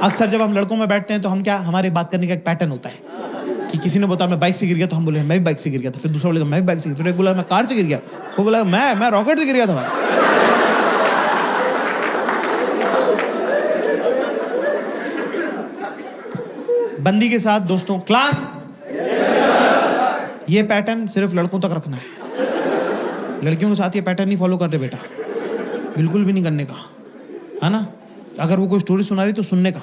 अक्सर जब हम लड़कों में बैठते हैं तो हम क्या, हमारे बात करने का एक पैटर्न होता है कि किसी ने बताया मैं बाइक से गिर गया, तो हम बोले मैं भी बाइक से गिर गया था, फिर दूसरा बोलेगा मैं भी बाइक से गिर, फिर एक बोला मैं कार से गिर गया, वो बोला मैं रॉकेट से गिर गया था भाई। बंदी के साथ दोस्तों, क्लास ये पैटर्न सिर्फ लड़कों तक रखना है, लड़कियों के साथ ये पैटर्न नहीं फॉलो करते बेटा, बिल्कुल भी नहीं करने का, है ना। अगर वो कोई स्टोरी सुना रही तो सुनने का,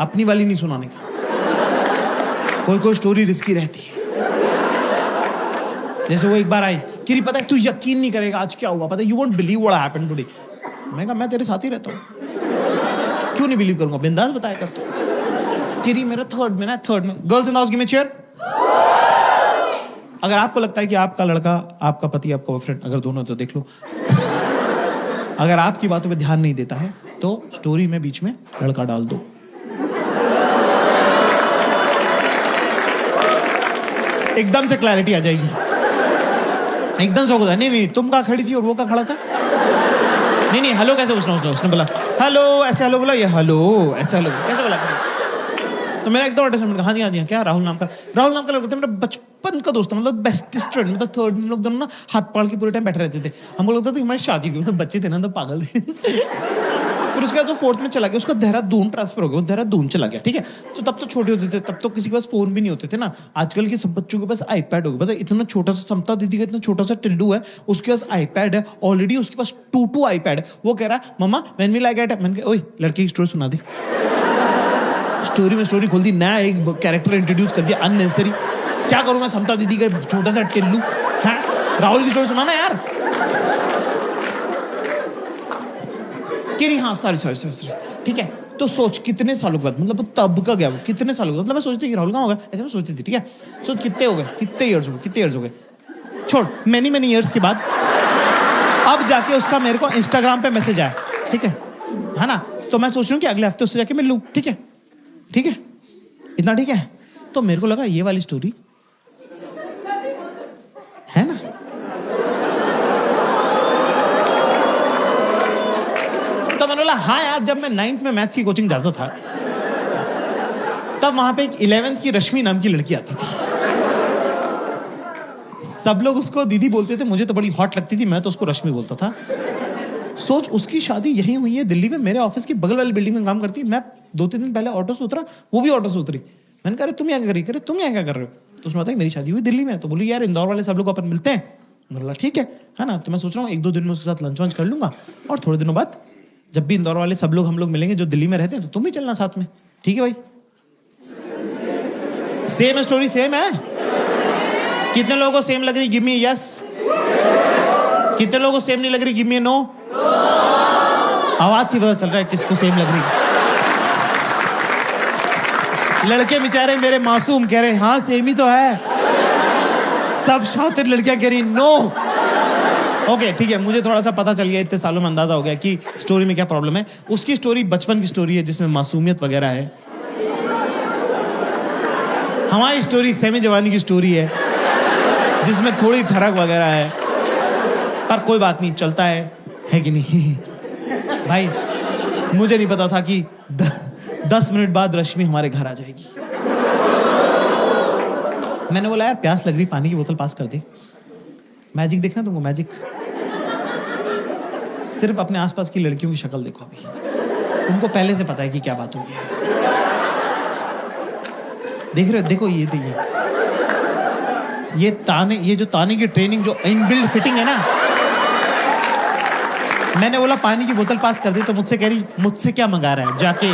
अपनी वाली नहीं सुनाने का। कोई स्टोरी रिस्की रहती है। जैसे वो एक बार आई, किरी पता है तू यकीन नहीं करेगा आज क्या हुआ, पता है, you won't believe what happened today. मैं कहा मैं तेरे साथ ही रहता हूँ, क्यों नहीं बिलीव करूंगा, बिंदास बताया कर तू। किरी मेरा थर्ड में girls in the house give me chair. अगर आपको लगता है कि आपका लड़का, आपका पति, आपका बॉयफ्रेंड, अगर दोनों तो देख लो, अगर आपकी बातों पे ध्यान नहीं देता है तो स्टोरी में बीच में लड़का डाल दो। एकदम से क्लैरिटी आ जाएगी, एकदम से होगा नहीं तुम कहाँ खड़ी थी और वो कहाँ खड़ा था, नहीं हेलो कैसे, उसने बोला हेलो ऐसे, हेलो बोला, ये हेलो ऐसे, हेलो कैसे बोला, तो मेरा एकदम अटैचमेंट, हाँ जी क्या राहुल नाम का लड़का था, मेरा बचपन का दोस्त, मतलब बेस्टेस्ट फ्रेंड, मतलब थर्ड में लोग दोनों ना हाथ पकड़ के पूरे टाइम बैठे रहते थे। हमको लगता था कि हमारी शादी हुई, बच्चे थे ना तो पागल थे। फिर उसके बाद वो फोर्थ में चला गया, उसका देहरादून ट्रांसफर हो गया, वो देहरादून चला गया, ठीक है। तो तब तो छोटे होते थे, तब तो किसी के पास फोन भी नहीं होते थे ना। आजकल के सब बच्चों के पास आईपैड हो गया, पता है, इतना छोटा सा समता दीदी का इतना छोटा सा टिल्लू है, उसके पास आईपैड है ऑलरेडी, उसके पास 2 आईपैड है। वो कह रहा है मम्मा when will I get it, मैंने कहा ओए लड़के की स्टोरी सुना दी, स्टोरी में स्टोरी खोल दी, नया एक कैरेक्टर इंट्रोड्यूस कर दिया अननेसेसरी। क्या करूंगा समता दीदी का छोटा सा टिल्लू है, राहुल की स्टोरी सुनाना यार। हाँ सॉरी ठीक है। तो सोच कितने सालों के बाद, मतलब तब का गया वो, कितने सालों का, मतलब मैं सोचती थी राहुल कहाँ होगा, ऐसे मैं सोचती थी, ठीक है। सोच कितने हो गए, कितने इयर्स हो गए, छोड़ मैनी इयर्स के बाद अब जाके उसका मेरे को इंस्टाग्राम पे मैसेज आया, ठीक है ना। तो मैं सोच रही हूँ कि अगले हफ्ते उससे जाके मिल लूँ, ठीक है इतना ठीक है। तो मेरे को लगा ये वाली स्टोरी है ना, तो मैंने बोला हाँ यार, जब मैं 9th में मैथ्स की कोचिंग जाता था तब वहां पे एक 11th की रश्मि नाम की लड़की आती थी, सब लोग उसको दीदी बोलते थे, मुझे तो बड़ी हॉट लगती थी, मैं तो उसको रश्मि बोलता था। सोच उसकी शादी यहीं हुई है दिल्ली में, मेरे ऑफिस की बगल वाली बिल्डिंग में काम करती है। मैं 2-3 दिन पहले ऑटो से उतरा, वो भी ऑटो से उतरी। मैंने कहा तुम यहाँ कर, तुम यहाँ क्या कर रहे हो, तो उसने बताया मेरी शादी हुई दिल्ली में। तो बोली यार इंदौर वाले सब लोग अपन मिलते हैं, बोला ठीक है ना। तो मैं सोच रहा हूँ 1-2 दिन में उसके साथ लंच वंच कर लूंगा, और थोड़े दिनों बाद जब भी इंदौर वाले सब लोग हम लोग मिलेंगे जो दिल्ली में रहते हैं, तो तुम भी चलना साथ में, ठीक है भाई। सेम स्टोरी सेम है, कितने लोगों को सेम लग रही, गिव मी यस, कितने लोगों को सेम नहीं लग रही, गिव मी नो। आवाज से पता चल रहा है किसको सेम लग रही। लड़के बेचारे मेरे मासूम कह रहे हाँ सेम ही तो है, सब शातिर लड़कियां कह रही नो। ओके ठीक है, मुझे थोड़ा सा पता चल गया, इतने सालों में अंदाजा हो गया कि स्टोरी में क्या प्रॉब्लम है। उसकी स्टोरी बचपन की स्टोरी है जिसमें मासूमियत वगैरह है, हमारी स्टोरी सेमी जवानी की स्टोरी है जिसमें थोड़ी ठरक वगैरह है, पर कोई बात नहीं, चलता है कि नहीं। भाई मुझे नहीं पता था कि 10 मिनट बाद रश्मि हमारे घर आ जाएगी। मैंने बोला यार प्यास लग रही, पानी की बोतल पास कर दे। मैजिक देखना तुमको, मैजिक सिर्फ अपने आसपास की लड़कियों की शक्ल देखो, अभी उनको पहले से पता है कि क्या बात हुई है। देख रहे हो, देखो ये ताने, ये जो ताने की ट्रेनिंग, जो इनबिल्ड फिटिंग है ना। मैंने बोला पानी की बोतल पास कर दी, तो मुझसे कह रही मुझसे क्या मंगा रहा है जाके, ये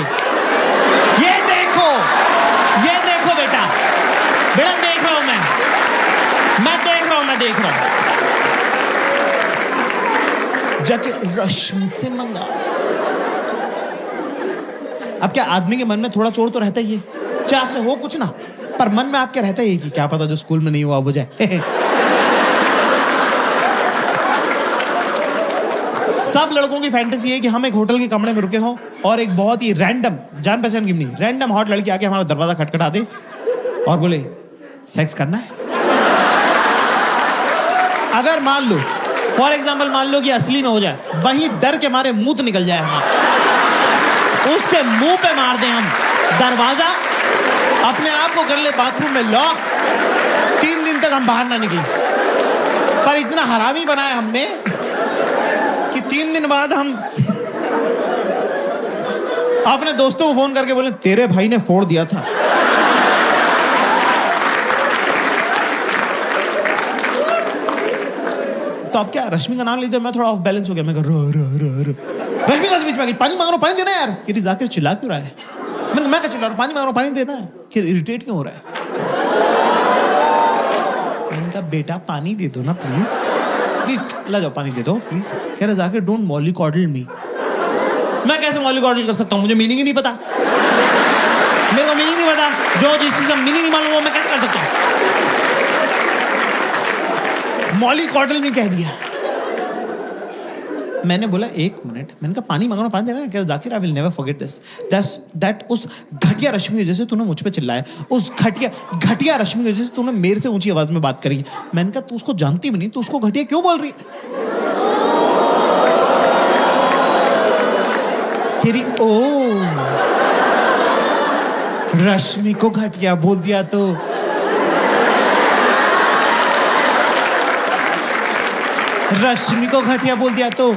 देखो बेटा देख रहा हूं मैं देख रहा हूं जाके रश्मि से मंगा। अब क्या आदमी के मन में थोड़ा चोर तो रहता ही है, चाहे आपसे हो कुछ ना, पर मन में आपके रहता ही कि क्या पता जो स्कूल में नहीं हुआ वो जाए। सब लड़कों की फैंटेसी है कि हम एक होटल के कमरे में रुके हों और एक बहुत ही रैंडम, जान पहचान की नहीं, रैंडम हॉट लड़की आके हमारा दरवाजा खटखटा दे और बोले सेक्स करना है। अगर मान लो फॉर एग्जाम्पल मान लो कि असली में हो जाए, वही डर के मारे मुंह निकल जाए हमारा। उसके मुंह पे मार दें हम दरवाजा, अपने आप को कर ले बाथरूम में लॉक, 3 दिन तक हम बाहर ना निकले। पर इतना हरामी बनाया हमने कि 3 दिन बाद हम अपने दोस्तों को फोन करके बोले तेरे भाई ने फोड़ दिया था। तो अब क्या, रश्मि का नाम लेते मैं थोड़ा ऑफ बैलेंस हो गया। मैं रश्मि का बीच में पानी मांग रहा हूँ, पानी देना यार। कि जाकिर चिल्ला क्यों रहा है? मैं क्या चिल्ला रहा हूँ, पानी मांग रहा हूँ, पानी देना है। कि इरिटेट क्यों हो रहा है? मैंने कहा बेटा पानी दे दो ना प्लीज, प्लीज ला जाओ पानी दे दो प्लीज। कह रहे जाकिर डोंट मॉलीकॉडल मी। मैं कैसे मॉलीकॉडल कर सकता हूँ? मुझे मीनिंग ही नहीं पता, मेरे को मीनिंग नहीं पता। जो जिस चीज का मीनिंग नहीं मालूम वो मैं कैसे कर सकता हूँ? मॉलीकॉडल में कह दिया। मैंने बोला 1 मिनट, मैंने कहा पानी मांगना, पानी देना। क्या Zakir I will never forget this, that उस घटिया रश्मि की वजह से तूने मुझ पे चिल्लाया, उस घटिया रश्मि की वजह से तूने मेरे से ऊंची आवाज में बात करी। मैंने कहा तू उसको जानती भी नहीं, तू उसको घटिया क्यों बोल रही है? ओ रश्मि को घटिया बोल दिया तो रश्मि को घटिया बोल दिया तो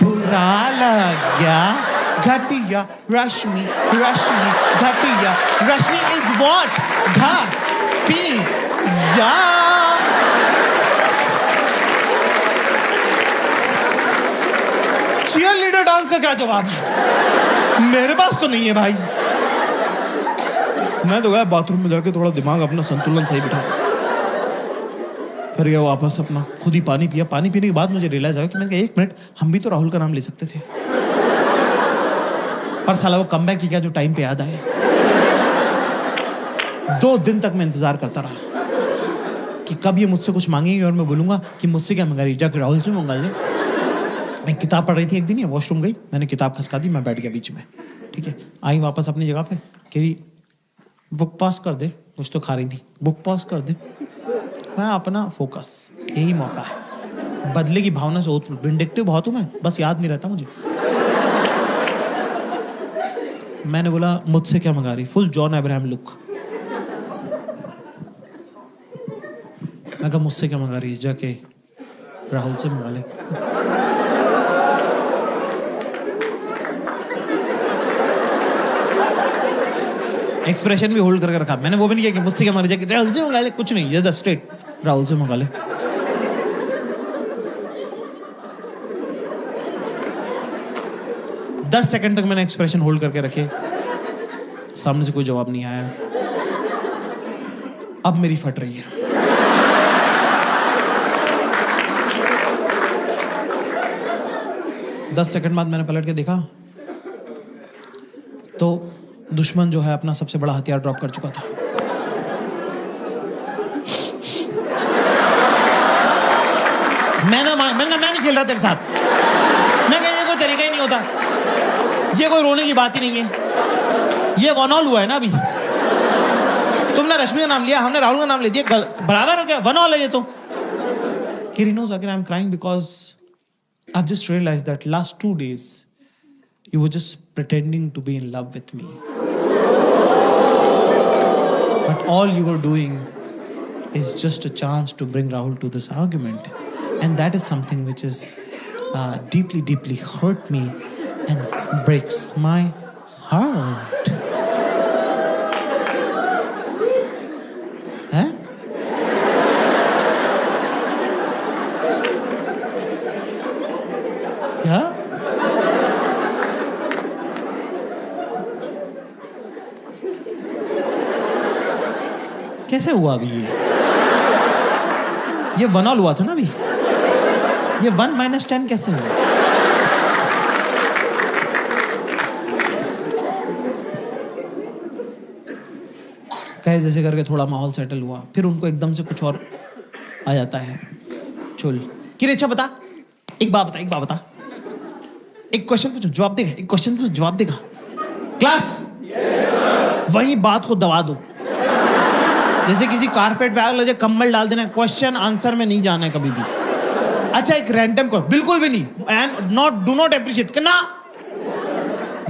बुरा लग गया। घटिया रश्मि, रश्मि घटिया, रश्मि इज व्हाट? घटिया। चीयर लीडर डांस का क्या जवाब है? मेरे पास तो नहीं है भाई। मैं तो गया बाथरूम में जाके थोड़ा दिमाग अपना संतुलन सही बिठा, फिर गया वापस अपना खुद ही पानी पिया। पानी पीने के बाद मुझे रियलाइज आया कि मैंने कहा 1 मिनट, हम भी तो राहुल का नाम ले सकते थे। पर साला वो कमबैक की क्या जो टाइम पे याद आए। 2 दिन तक मैं इंतजार करता रहा कि कब ये मुझसे कुछ मांगेंगे और मैं बोलूंगा कि मुझसे क्या मंगा रही, जाकर राहुल से मंगा ले। मैं किताब पढ़ रही थी एक दिन, ये वॉशरूम गई, मैंने किताब खसका दी, मैं बैठ गया बीच में। ठीक है, आई वापस अपनी जगह पे, कह रही बुक पास कर दे, कुछ तो खा रही थी, बुक पास कर दे। मैं अपना फोकस, यही मौका है। बदले की भावना से विंडिक्टिव बहुत हूं मैं, बस याद नहीं रहता मुझे। मैंने बोला मुझसे क्या मंगा रही, फुल जॉन अब्राहम लुक। मैं कहा मुझसे क्या मंगा रही, जाके राहुल से मंगा ले। एक्सप्रेशन भी होल्ड करके रखा मैंने, वो भी नहीं किया कि मुझसे क्या मंगा रही, जाके राहुल से मंगा ले, कुछ नहीं, ये स्ट्रेट राहुल से मंगा ले। दस सेकंड तक मैंने एक्सप्रेशन होल्ड करके रखे, सामने से कोई जवाब नहीं आया। अब मेरी फट रही है। दस सेकंड बाद मैंने पलट के देखा तो दुश्मन जो है अपना सबसे बड़ा हथियार ड्रॉप कर चुका था। मैंने मैं नहीं खेल रहा तेरे साथ। मैं कहा ये कोई तरीका ही नहीं होता, ये कोई रोने की बात ही नहीं है, ये वन ऑल हुआ है ना। अभी तुमने रश्मि का नाम लिया, हमने राहुल का नाम ले दिया, बराबर हो गया, वन ऑल है ये तो। Kiri knows again I'm crying because I've just realized that last 2 days you were just pretending to be in love with me. But all you were doing is just a chance to bring Rahul to this argument. And that is something which is deeply, deeply hurt me and breaks my heart. Huh? क्या? कैसे हुआ अभी ये 1 all हुआ था ना अभी, ये 1 - 10 कैसे हुआ? कहे जैसे करके थोड़ा माहौल सेटल हुआ, फिर उनको एकदम से कुछ और आ जाता है चुल। किरे अच्छा बता, एक बात बता, एक क्वेश्चन पूछो जवाब देगा, एक क्वेश्चन पूछो जवाब देगा। क्लास वही बात को दबा दो, जैसे किसी कारपेट पे आग लगे कंबल डाल देना, क्वेश्चन आंसर में नहीं जाना है कभी भी। अच्छा एक रैंडम को बिल्कुल भी नहीं, एंड डू नॉट अप्रिशिएट करना,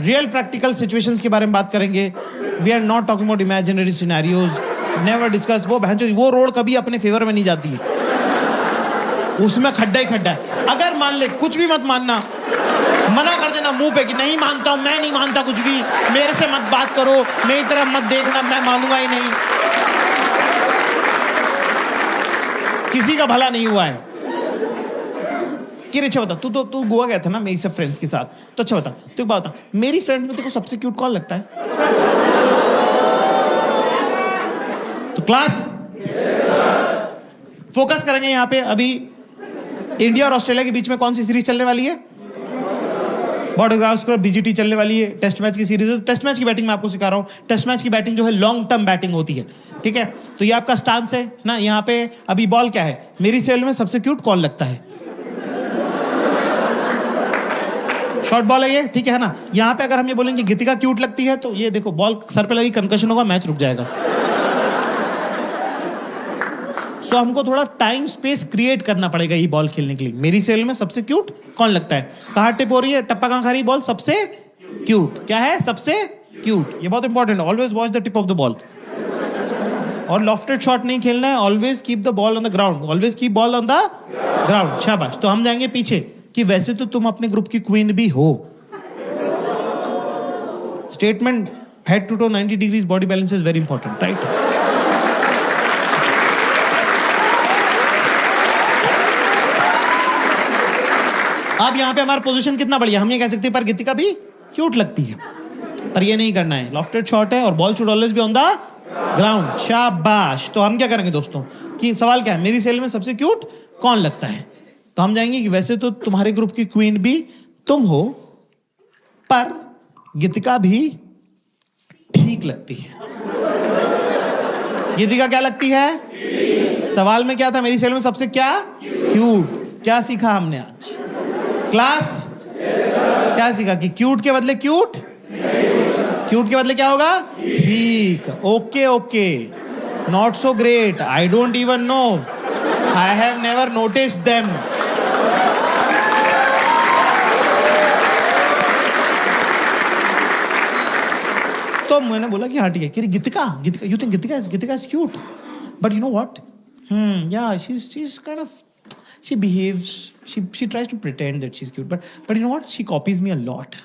रियल प्रैक्टिकल सिचुएशंस के बारे में बात करेंगे. We are not talking about imaginary scenarios. Never discuss. वो रोड कभी अपने फेवर में नहीं जाती है, उसमें खड्डा ही खड्डा है. अगर मान ले, कुछ भी मत मानना, मना कर देना मुंह पे कि नहीं मानता हूं, मैं नहीं मानता कुछ भी, मेरे से मत बात करो, मेरी तरफ मत देखना, मैं मानूंगा ही नहीं. किसी का भला नहीं हुआ है. कि अच्छा बता, तू गोवा गया था ना मेरी सब फ्रेंड्स के साथ, तो अच्छा बता, तू बता, मेरी फ्रेंड में तेरे को सबसे क्यूट कौन लगता है? तो क्लास फोकस करेंगे यहां पे. अभी इंडिया और ऑस्ट्रेलिया के बीच में कौन सी सीरीज चलने वाली है? बॉर्डर गावस्कर बीजीटी चलने वाली है. टेस्ट मैच की सीरीज. टेस्ट मैच की बैटिंग मैं आपको सिखा रहा हूं. टेस्ट मैच की बैटिंग जो है लॉन्ग टर्म बैटिंग होती है, ठीक है? तो ये आपका स्टांस है ना. यहाँ पे अभी बॉल क्या है? मेरी सेल में सबसे क्यूट कौन लगता है? शॉर्ट बॉल है ये, ठीक है ना. यहाँ पे अगर हम ये बोलेंगे गीतिका क्यूट लगती है, तो ये देखो बॉल सर पे लगी, कंकशन होगा, मैच रुक जाएगा. सो हमको थोड़ा टाइम स्पेस क्रिएट करना पड़ेगा ये बॉल खेलने के लिए. मेरी सेल में सबसे क्यूट कौन लगता है? कहाँ टिप हो रही है, टप्पा कहाँ खा रही है, बॉल सबसे क्यूट क्या है? सबसे क्यूट. ये बहुत इंपॉर्टेंट है. Always watch the tip of the ball. और लॉफ्टेड शॉट नहीं खेलना है. Always keep the ball on the ground. Always keep ball on the ground. शाबाश. तो हम जाएंगे पीछे कि वैसे तो तुम अपने ग्रुप की क्वीन भी हो. Statement head to toe 90 degrees body balance is very important, right? अब यहां पे हमारा पोजीशन कितना बढ़िया. हम ये कह सकते हैं पर गीतिका भी क्यूट लगती है, पर ये नहीं करना है. लॉफ्टेड शॉट है और ball should always be on the ground. शाबाश. तो हम क्या करेंगे दोस्तों कि सवाल क्या है? मेरी सेल में सबसे क्यूट कौन लगता है? तो हम जाएंगे कि वैसे तो तुम्हारे ग्रुप की क्वीन भी तुम हो, पर गीतिका भी ठीक लगती है. गीतिका क्या लगती है? सवाल में क्या था? मेरी सेल में सबसे क्या क्यूट. क्या सीखा हमने आज क्लास? क्या सीखा कि क्यूट के बदले क्यूट, क्यूट के बदले क्या होगा? ठीक. Okay okay. Not so great. I don't even know. I have never noticed them. तो मैंने बोला कि हाँ ठीक है. कि Geetika, Geetika, you think Geetika is cute, but you know what, yeah, she's kind of, she behaves, she tries to pretend that she's cute, but you know what, she copies me a lot.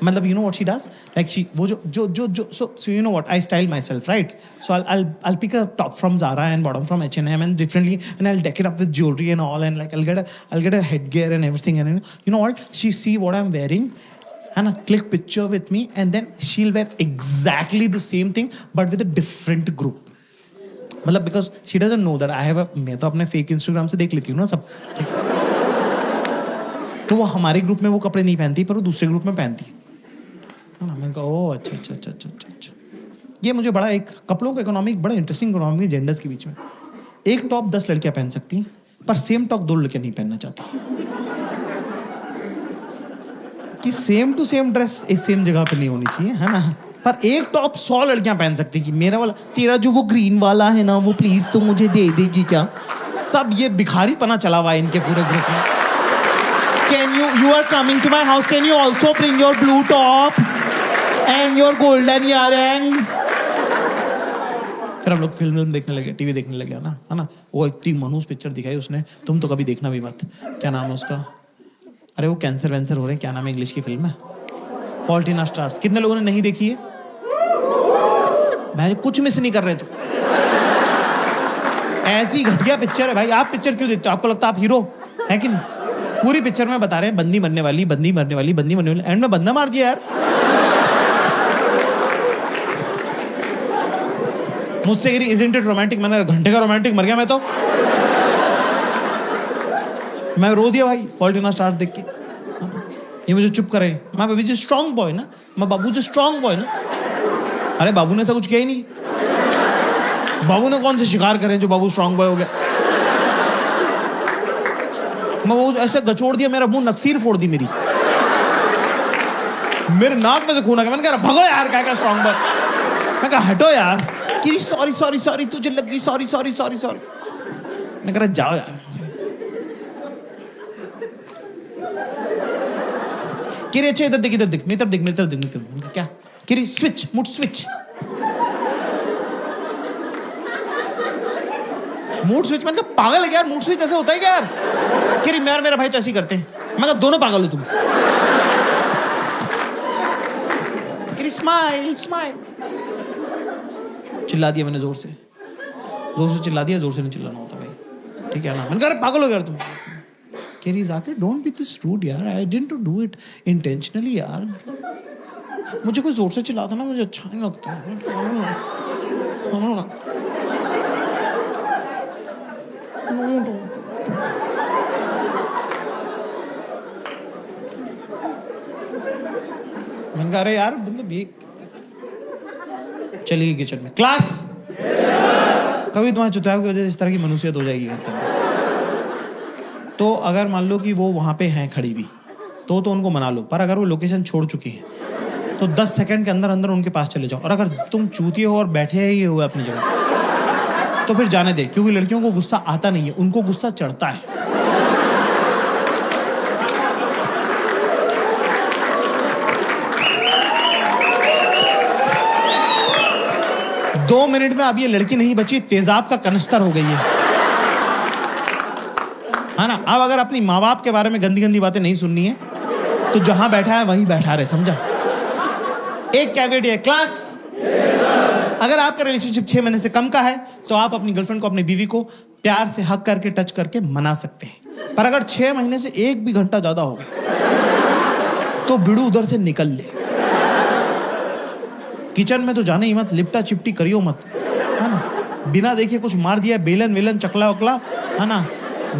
मतलब you know what she does, like she वो जो so you know what, I style myself, right? So I'll pick a top from Zara and bottom from H&M and differently, and I'll deck it up with jewelry and all, and like I'll get a headgear and everything, and you know what, she see what I'm wearing and click picture with me, and then she'll wear exactly the same thing but with a different group. मतलब because she doesn't know that I have a, मैं तो अपने fake Instagram से देख लेती हूँ ना सब, ठीक है? तो वो हमारे ग्रुप में वो कपड़े नहीं पहनती, पर वो दूसरे ग्रुप में पहनती है ना. मैंने कहा ओह अच्छा. ये मुझे बड़ा एक कपड़ों का इकोनॉमिक, बड़ा इंटरेस्टिंग इकोनॉमिक जेंडर्स के बीच में. एक टॉप 10 लड़कियां पहन सकती हैं, पर सेम टॉप 2 लड़कियां नहीं पहनना चाहती. कि सेम टू सेम ड्रेस एक सेम जगह पे नहीं होनी चाहिए, है ना? पर एक टॉप 100 लड़कियां पहन सकती कि मेरा वाला, तेरा जो वो ग्रीन वाला है ना, वो प्लीज तो मुझे दे देगी क्या? सब ये भिखारी पना चला हुआ है इनके पूरे ग्रुप में. Can you are coming to my house, can you also bring your blue top and your golden earrings? फिर हम लोग फिल्म देखने लगे, टीवी देखने लगे, है ना. वो इतनी मनहूस पिक्चर दिखाई उसने, तुम तो कभी देखना भी मत. क्या नाम है उसका? अरे वो कैंसर वैंसर हो रहे हैं, क्या नाम है इंग्लिश की फिल्म है? Fault in our stars. कितने लोगों ने नहीं देखी है? मैं कुछ मिस नहीं कर रहे. तो ऐसी घटिया पिक्चर है भाई. आप पिक्चर क्यों देखते हो? आपको लगता है आप हीरो है कि नहीं? पूरी पिक्चर में बता रहे हैं बंदी मरने वाली, एंड में बंदा मार दिया यार. मुझसे कह रही इजंट इट रोमांटिक. मैंने घंटे का रोमांटिक मर गया मैं तो. मैं रो दिया भाई फॉल्ट इन आवर स्टार्स देख के. ये मुझे चुप करे. मैं बेबी जी स्ट्रॉन्ग बॉय ना, मैं बाबू जी स्ट्रॉन्ग बॉय ना. अरे बाबू ने ऐसा कुछ किया ही नहीं. बाबू ने कौन से शिकार करे जो बाबू स्ट्रॉन्ग बॉय हो गया? मैं बाबू ऐसे गचोड़ दिया, मेरा मुंह नक्सीर फोड़ दी मेरी. मेरे नाक में से खून आ गया. मैंने कहा भगो यार, क्या स्ट्रॉन्ग बॉय. मैं कहा हटो यार. कि सॉरी तुझे लग गई, सॉरी. मैं कह रहा जाओ यार. किरी अच्छा इधर देख, इधर देख, मेरी तरफ देख, मेरी तरफ देख, मेरी तरफ। क्या किरी? Switch, mood switch, mood switch. मैंने कहा पागल है क्या यार, मूड स्विच ऐसे होता है क्या यार? किरी मैं और मेरा भाई तो ऐसे ही करते हैं। मैं कहा दोनों पागल हो तुम। किरी स्माइल स्माइल। चिल्ला दिया मैंने, जोर से चिल्ला दिया, जोर से नहीं चिल्लाना होता भाई, ठीक है ना? मैंने कहा पागल हो गया तुम। केरी जाके डोंट बी दिस रूड यार, I didn't do it intentionally यार, मतलब मुझे कोई जोर से चिल्लाता ना मुझे अच्छा नहीं लगता। मैंने कहा अरे यार मतलब ये चली गई किचन में। क्लास कभी तुम्हारे चुतिया की वजह से इस तरह की मनुष्यत हो जाएगी घर के अंदर, तो अगर मान लो कि वो वहां पे हैं खड़ी भी तो उनको मना लो, पर अगर वो लोकेशन छोड़ चुकी हैं तो 10 सेकंड के अंदर अंदर उनके पास चले जाओ। और अगर तुम चूतिए हो और बैठे ही हुए अपनी जगह तो फिर जाने दे, क्योंकि लड़कियों को गुस्सा आता नहीं है, उनको गुस्सा चढ़ता है। दो मिनट में अब ये लड़की नहीं बची, तेजाब का कनस्तर हो गई है ना? अब अगर अपनी माँ बाप के बारे में गंदी गंदी बातें नहीं सुननी है तो जहां बैठा है वहीं बैठा रहे, समझा? एक कैवेट है क्लास। अगर आपका रिलेशनशिप 6 महीने से कम का है तो आप अपनी गर्लफ्रेंड को, अपनी बीवी को प्यार से हक करके, टच करके मना सकते हैं, पर अगर 6 महीने से 1 भी घंटा ज्यादा होगा तो बिड़ू उधर से निकल ले। किचन में तो जाने ही मत, लिपटा चिपटी करियो मत, है ना? बिना देखे कुछ मार दिया, बेलन वेलन चकला वकला, है ना,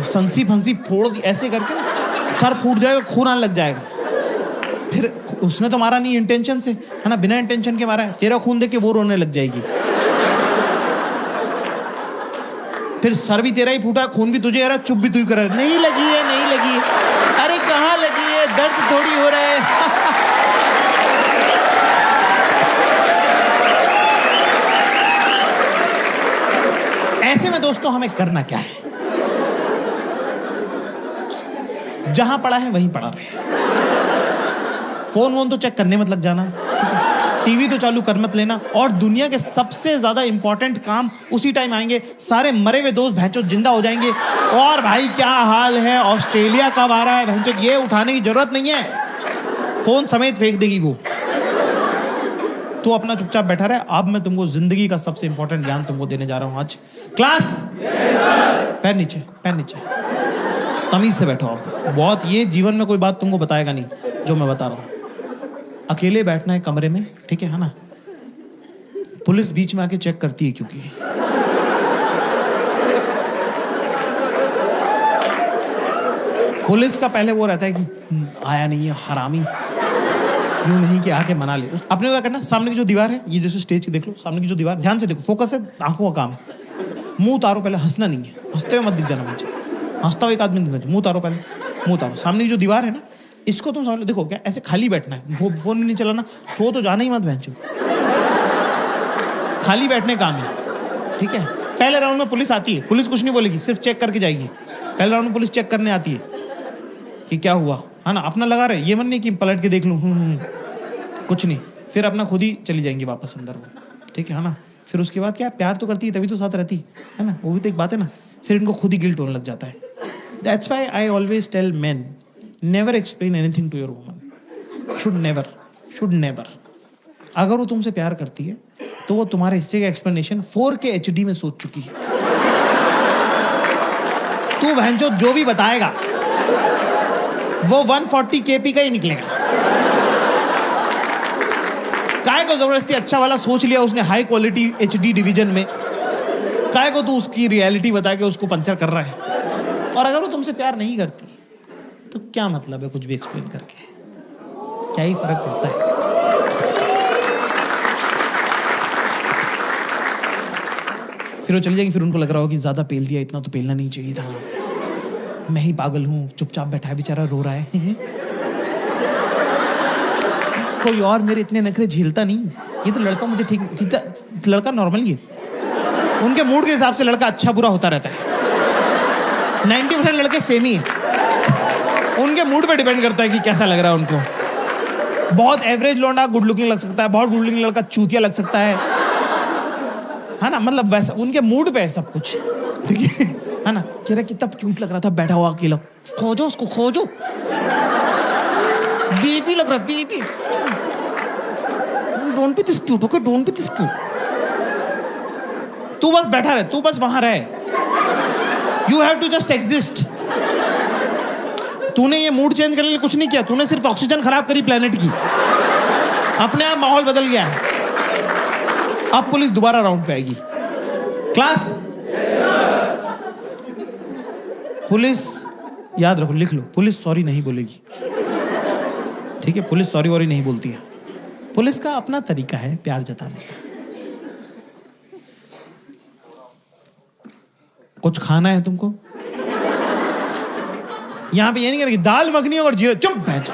संसी फंसी फोड़ दी ऐसे करके ना, सर फूट जाएगा, खून आने लग जाएगा। फिर उसने तो मारा नहीं इंटेंशन से, है ना, बिना इंटेंशन के मारा है, तेरा खून देख के वो रोने लग जाएगी। फिर सर भी तेरा ही फूटा, खून भी तुझे आ रहा, चुप भी तू ही कर रहा है, नहीं लगी है, नहीं लगी है। अरे कहाँ लगी है, दर्द थोड़ी हो रहा है। ऐसे में दोस्तों हमें करना क्या है? जहां पड़ा है वहीं पड़ा रहे। फोन वोन तो चेक करने मत लग जाना, टीवी तो चालू कर मत लेना, और दुनिया के सबसे ज्यादा इंपॉर्टेंट काम उसी टाइम आएंगे। सारे मरे हुए दोस्त भैंचो जिंदा हो जाएंगे, और भाई क्या हाल है, ऑस्ट्रेलिया कब आ रहा है, भैंचो ये उठाने की जरूरत नहीं है, फोन समेत फेंक देगी वो। तो अपना चुपचाप बैठा रहे। अब मैं तुमको जिंदगी का सबसे इंपॉर्टेंट ज्ञान तुमको देने जा रहा हूं आज। क्लास पैर नीचे, पैर नीचे, तमीज से बैठो आप। बहुत, ये जीवन में कोई बात तुमको बताएगा नहीं जो मैं बता रहा हूं। अकेले बैठना है कमरे में, ठीक है ना? पुलिस बीच में आके चेक करती है, क्योंकि पुलिस का पहले वो रहता है कि आया नहीं है हरामी, यूं नहीं कि आके मना ले। अपने को क्या करना, सामने की जो दीवार है, ये जैसे स्टेज की देख लो, सामने की जो दीवार, ध्यान से देखो, फोकस है, आंखों का काम है। मुंह उतारो पहले, हंसना नहीं है, हंसते हुए मत दिख जाना मुझे, हंसता हुआ एक आदमी दिखना चाहिए। मुंह उतारो पहले, मुंह उतारो। सामने की जो दीवार है ना, इसको तुम सामने देखो, क्या ऐसे खाली बैठना है, फोन भी नहीं चलाना, सो तो जाना ही मत भैंचो, खाली बैठने काम है, ठीक है? पहले राउंड में पुलिस आती है, पुलिस कुछ नहीं बोलेगी, सिर्फ चेक करके जाएगी। पहले राउंड में पुलिस चेक करने आती है कि क्या हुआ, है ना, अपना लगा रहे, ये मन नहीं कि पलट के देख लूं, कुछ नहीं, फिर अपना खुद ही चली जाएंगी वापस अंदर वो, ठीक है ना? फिर उसके बाद क्या, प्यार तो करती है तभी तो साथ रहती है ना, वो भी तो एक बात है ना। फिर इनको खुद ही गिल्ट होने लग जाता है। That's why I always tell men, never explain anything to your woman, should never. अगर वो तुमसे प्यार करती है तो वो तुम्हारे हिस्से का एक्सप्लेनेशन 4K HD में सोच चुकी है। तू भैंचो जो भी बताएगा वो 140 kp का ही निकलेगा। काय को जबरदस्ती अच्छा वाला सोच लिया उसने हाई क्वालिटी HD डिवीजन में, काय को तू उसकी रियलिटी बता के उसको पंचर कर रहा है। और अगर वो तुमसे प्यार नहीं करती तो क्या मतलब है कुछ भी एक्सप्लेन करके, क्या ही फर्क पड़ता है? फिर वो चली जाएगी, फिर उनको लग रहा हो कि ज्यादा पेल दिया, इतना तो पेलना नहीं चाहिए था, मैं ही पागल हूं, चुपचाप बैठा है बेचारा, रो रहा है। कोई और मेरे इतने नखरे झेलता नहीं, ये तो लड़का मुझे ठीक, लड़का नॉर्मली है, उनके मूड के हिसाब से लड़का अच्छा बुरा होता रहता है। 90% लड़के सेम ही है, उनके मूड पे डिपेंड करता है कि कैसा लग रहा है उनको। बहुत एवरेज लौंडा गुड लुकिंग लग सकता है, बहुत गुड लुकिंग लड़का चूतिया लग सकता है ना? मतलब वैसा उनके मूड पे है सब कुछ, ठीक है ना? कह रहा कितना क्यूट लग रहा था बैठा हुआ अकेला, खोजो उसको खोजो, बेबी लग रहा है baby, don't be this cute, okay don't be this cute. तू बस बैठा रहे, तू बस वहां रहे, you have to just exist. तूने ये मूड चेंज करने के लिए कुछ नहीं किया, तूने सिर्फ ऑक्सीजन खराब करी प्लेनेट की, अपने आप माहौल बदल गया है। अब पुलिस दोबारा राउंड पे आएगी। क्लास पुलिस याद रखो, लिख लो, पुलिस सॉरी नहीं बोलेगी, ठीक है? पुलिस सॉरी वॉरी नहीं बोलती है, पुलिस का अपना तरीका है प्यार जताने का। कुछ खाना है तुमको? यहां पे ये नहीं करेगी दाल मखनी और जीरा, चुप बैठ।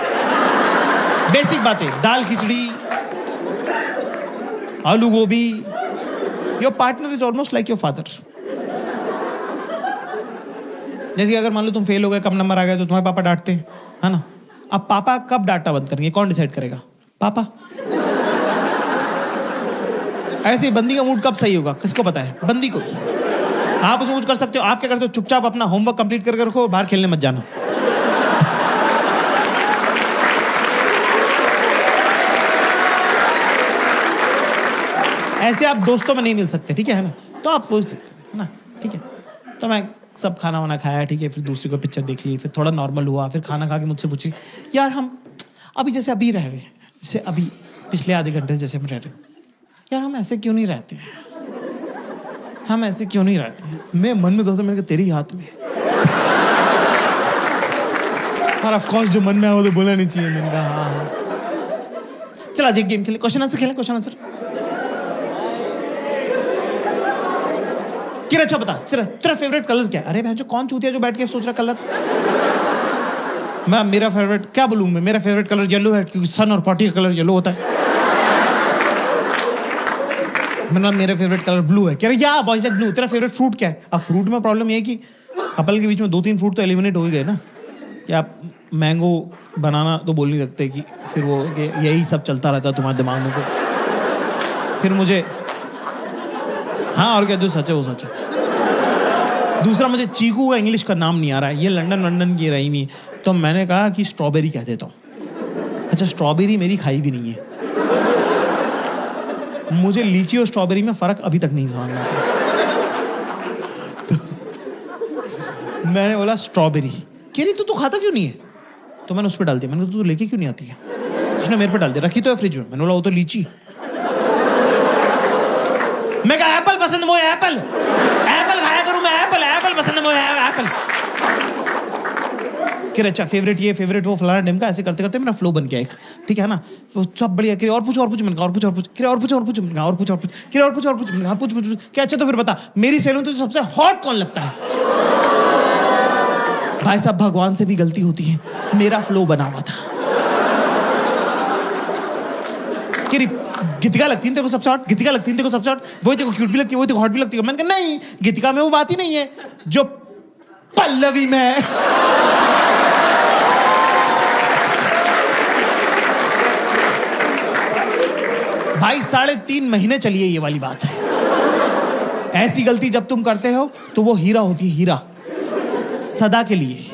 बेसिक बातें, दाल खिचड़ी, आलू गोभी। Your partner is almost like your father. जैसे कि अगर मान लो तुम फेल हो गए, कम नंबर आ गए, तो तुम्हारे पापा डांटते हैं, है ना? अब पापा कब डांटना बंद करेंगे, कौन डिसाइड करेगा? पापा। ऐसे ही बंदी का मूड कब सही होगा, किसको पता है? बंदी को। आप उसमें कुछ कर सकते हो? आप क्या करते हो? चुपचाप अपना होमवर्क कंप्लीट करके रखो, बाहर खेलने मत जाना। ऐसे आप दोस्तों में नहीं मिल सकते, ठीक है ना? तो आप वो है ना, ठीक है? तो मैं सब खाना वाना खाया, ठीक है? फिर दूसरी को पिक्चर देख ली, फिर थोड़ा नॉर्मल हुआ, फिर खाना खा के मुझसे पूछी, यार हम अभी जैसे अभी रह रहे हैं, जैसे अभी पिछले आधे घंटे जैसे हम रह रहे हैं, यार हम ऐसे क्यों नहीं रहते हैं? हम ऐसे क्यों नहीं रहते हैं? मैं मन में दोस्तों, मैंने कहा तेरे ही हाथ में। और ऑफ कोर्स जो मन में है वो तो बोलना नहीं चाहिए। मैंने कहा हाँ। चल आज एक गेम खेले, क्वेश्चन आंसर खेलें, क्वेश्चन आंसर। किरा अच्छा बता, तेरा फेवरेट कलर क्या है? अरे भैंसो कौन चूतिया जो बैठ के सोच रहा कलर? मेरा फेवरेट क्या बोलूं मैं? मेरा फेवरेट कलर येलो है, क्योंकि सन और पार्टी का कलर येलो होता है। मेरा फेवरेट कलर ब्लू है। कह रहे या बॉयज ब्लू। तेरा फेवरेट फ्रूट क्या है? अब फ्रूट में प्रॉब्लम ये है कि कपल के बीच में 2-3 फ्रूट तो एलिमिनेट हो ही गए ना, कि आप मैंगो बनाना तो बोल नहीं सकते, कि फिर वो कि यही सब चलता रहता है तुम्हारे दिमाग में। फिर मुझे हाँ, और क्या, जो सच है वो सच है। दूसरा, मुझे चीकू का इंग्लिश का नाम नहीं आ रहा है, ये लंदन की रही नहीं, तो मैंने कहा कि स्ट्रॉबेरी कह देता हूँ। अच्छा, स्ट्रॉबेरी मेरी खाई भी नहीं है, मुझे लीची और स्ट्रॉबेरी में फर्क अभी तक नहीं समझ में आता। तो मैंने बोला स्ट्रॉबेरी। कह रही तू खाता क्यों नहीं है? तो मैंने उस पर डाल दिया। मैंने कहा तू लेके क्यों नहीं आती है? उसने मेरे पे डाल दिया, रखी तो है फ्रिज में। मैंने बोला वो तो लीची। मैं कहा एप्पल पसंद, वो एप्पल खाया करूं मैं, एप्पल पसंद है, वो एप्पल। कि अच्छा फेवरेट ये फेवरेट वो फलाना ढिमका, ऐसे करते करते मेरा फ्लो बन गया एक, ठीक है ना? वो सब बढ़िया। कि और पूछ मैंने कहा और पूछ कि और पूछ मैंने कहा और पूछ कि और पूछ मैंने कहा पूछ क्या? अच्छा तो फिर बता, मेरी सैलून तो सबसे हॉट कौन लगता है? भाई साहब, भगवान से भी गलती होती है, मेरा फ्लो बना हुआ था। कि गीतिका लगती है तेरे को सबसे हॉट, गीतिका लगती है तेरे को सबसे हॉट, वही तेरे को क्यूट भी लगती है, वही तेरे को हॉट भी लगती है। मैंने कहा नहीं, गीतिका में वो बात ही नहीं है जो पल्लवी में है। भाई 3.5 महीने चली है ये वाली बात। ऐसी गलती जब तुम करते हो तो वो हीरा होती है, हीरा, सदा के लिए।